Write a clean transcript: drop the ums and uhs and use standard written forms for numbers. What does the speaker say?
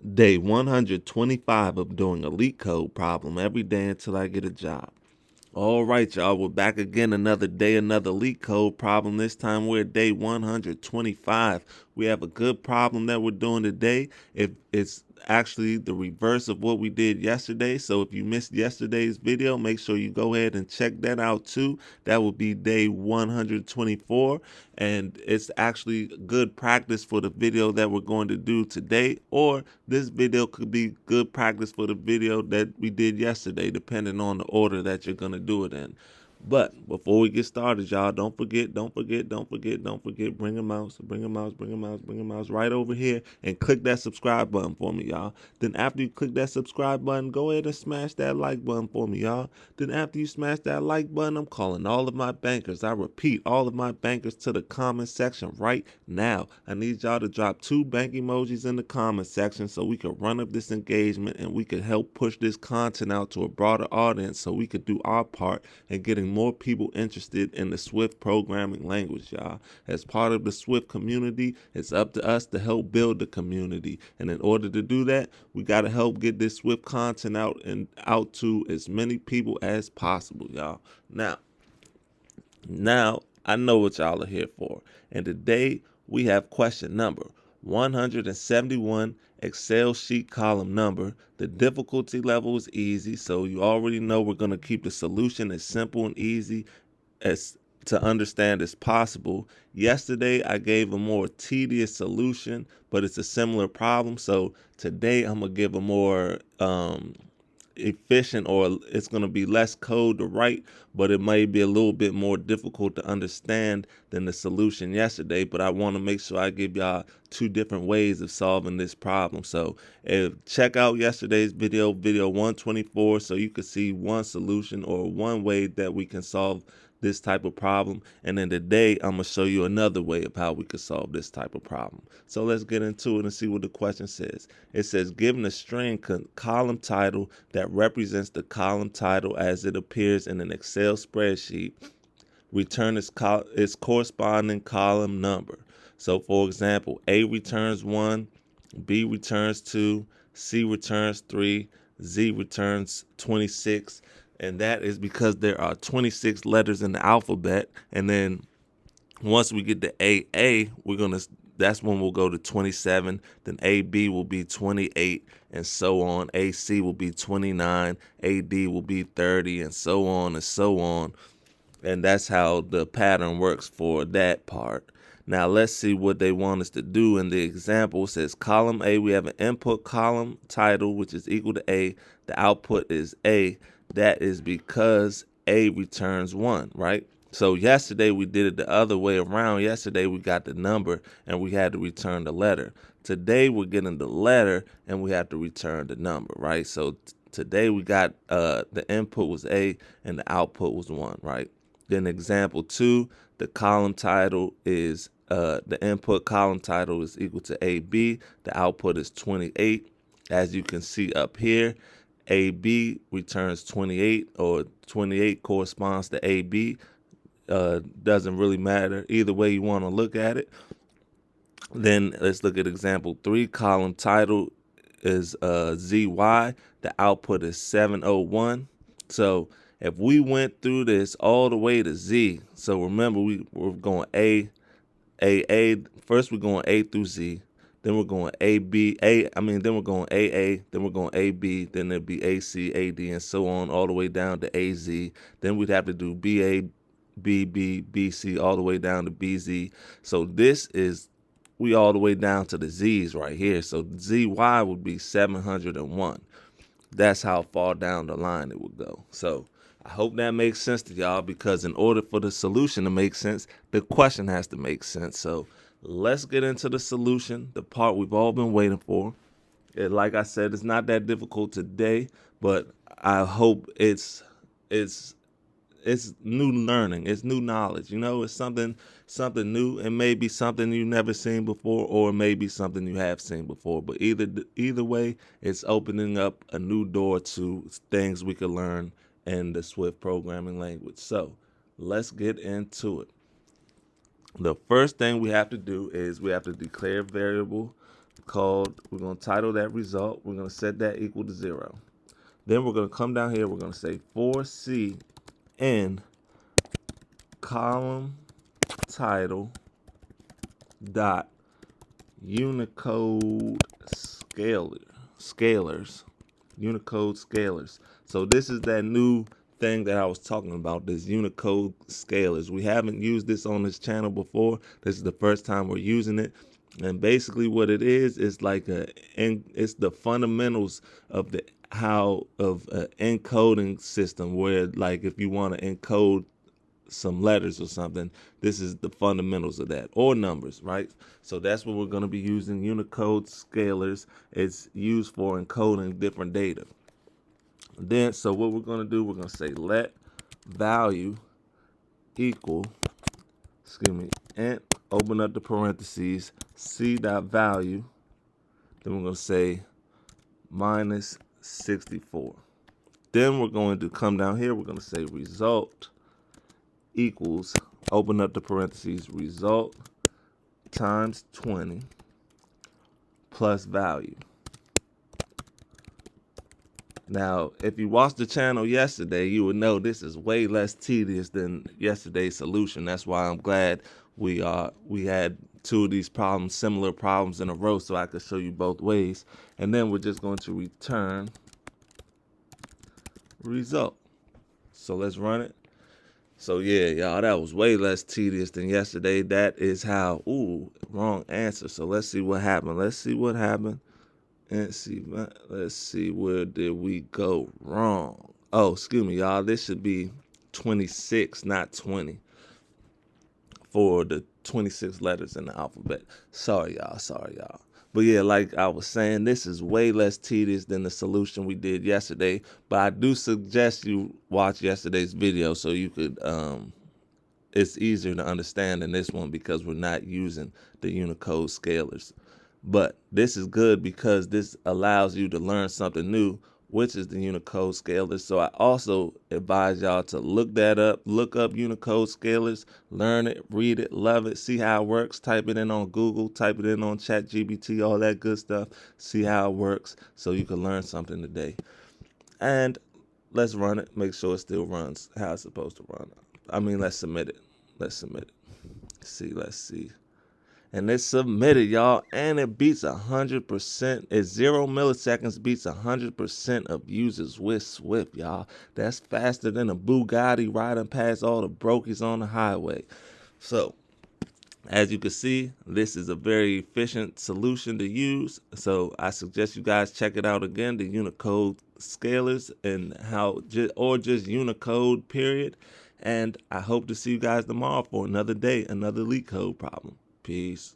Day 125 of doing a LeetCode problem every day until I get a job. All right, y'all, we're back again. Another day, another LeetCode problem. This time we're at day 125. We have a good problem that we're doing today. It's actually the reverse of what we did yesterday. So if you missed yesterday's video, make sure you go ahead and check that out too. That will be day 124. And it's actually good practice for the video that we're going to do today, or this video could be good practice for the video that we did yesterday, depending on the order that you're going to do it in. But before we get started, y'all, don't forget, bring a mouse right over here and click that subscribe button for me, y'all. Then after you click that subscribe button, go ahead and smash that like button for me, y'all. Then after you smash that like button, I'm calling all of my bankers. I repeat, all of my bankers to the comment section right now. I need y'all to drop 2 bank emojis in the comment section so we can run up this engagement and we can help push this content out to a broader audience so we could do our part in getting more people interested in the Swift programming language, y'all. As part of the Swift community, it's up to us to help build the community. And in order to do that, we got to help get this Swift content out to as many people as possible, y'all. Now I know what y'all are here for. And today we have question number 171, Excel sheet column number. The difficulty level is easy, so you already know we're going to keep the solution as simple and easy as to understand as possible. Yesterday I gave a more tedious solution, but it's a similar problem. So today I'm going to give a more efficient, or it's going to be less code to write, but it may be a little bit more difficult to understand than the solution yesterday. But I want to make sure I give y'all 2 different ways of solving this problem. So check out yesterday's video 124, so you can see one solution or one way that we can solve this type of problem. And then today I'm going to show you another way of how we could solve this type of problem. So let's get into it and see what the question says. It says, given a string column title that represents the column title as it appears in an Excel spreadsheet, return its corresponding column number. So for example, A returns 1, B returns 2, C returns 3, Z returns 26. And that is because there are 26 letters in the alphabet. And then once we get to AA, that's when we'll go to 27. Then AB will be 28, and so on. AC will be 29. AD will be 30, and so on and so on. And that's how the pattern works for that part. Now let's see what they want us to do. In the example, it says column A, we have an input column title, which is equal to A. The output is A. That is because A returns 1, right? So yesterday we did it the other way around. Yesterday we got the number and we had to return the letter. Today we're getting the letter and we have to return the number, right? So today we got the input was A and the output was 1, right? Then example 2, the column title is the input column title is equal to AB. The output is 28. As you can see up here, AB returns 28, or 28 corresponds to AB. Doesn't really matter. Either way you want to look at it. Then let's look at example 3. Column title is ZY. The output is 701. So if we went through this all the way to Z, so remember we're going A. First we're going A through Z. Then we're going then we're going AA, then we're going AB, then it'd be AC, AD, and so on, all the way down to AZ. Then we'd have to do BA, BB, BC, all the way down to BZ. So we all the way down to the Z's right here. So ZY would be 701. That's how far down the line it would go. So I hope that makes sense to y'all, because in order for the solution to make sense, the question has to make sense. So let's get into the solution, the part we've all been waiting for. Like I said, it's not that difficult today, but I hope it's new learning, it's new knowledge. It's something new. It may be something you've never seen before, or maybe something you have seen before. But either way, it's opening up a new door to things we could learn in the Swift programming language. So let's get into it. The first thing we have to do is we have to declare a variable we're going to title that result. We're going to set that equal to 0. Then we're going to come down here. We're going to say for C in column title dot Unicode scalars. Unicode scalars. So this is that new thing that I was talking about, this Unicode scalars. We haven't used this on this channel before. This is the first time we're using it. And basically what it is like it's the fundamentals of the encoding system, where like if you want to encode some letters or something, this is the fundamentals of that, or numbers, right? So that's what we're going to be using. Unicode scalars. It's used for encoding different data. Then, so what we're going to do, we're going to say let value equal, int, open up the parentheses, c dot value. Then we're going to say minus 64. Then we're going to come down here. We're going to say result equals, open up the parentheses, result times 20 plus value. Now, if you watched the channel yesterday, you would know this is way less tedious than yesterday's solution. That's why I'm glad we had two of these problems, similar problems in a row, so I could show you both ways. And then we're just going to return result. So let's run it. So yeah, y'all, that was way less tedious than yesterday. That is how, wrong answer. So let's see what happened. Let's see what happened. And let's see, where did we go wrong? Oh, excuse me, y'all. This should be 26, not 20, for the 26 letters in the alphabet. Sorry, y'all. But yeah, like I was saying, this is way less tedious than the solution we did yesterday. But I do suggest you watch yesterday's video so you could, it's easier to understand than this one, because we're not using the Unicode scalars. But this is good because this allows you to learn something new, which is the Unicode scalars. So I also advise y'all to look that up, look up Unicode scalars, learn it, read it, love it, see how it works. Type it in on Google, type it in on ChatGPT, all that good stuff. See how it works so you can learn something today. And let's run it, make sure it still runs how it's supposed to run. I mean, let's submit it. Let's see. And it's submitted, y'all, and it beats 100%. It's 0 milliseconds, beats 100% of users with Swift, y'all. That's faster than a Bugatti riding past all the brokies on the highway. So, as you can see, this is a very efficient solution to use. So I suggest you guys check it out again, the Unicode scalars, and or just Unicode, period. And I hope to see you guys tomorrow for another day, another LeetCode problem. Peace.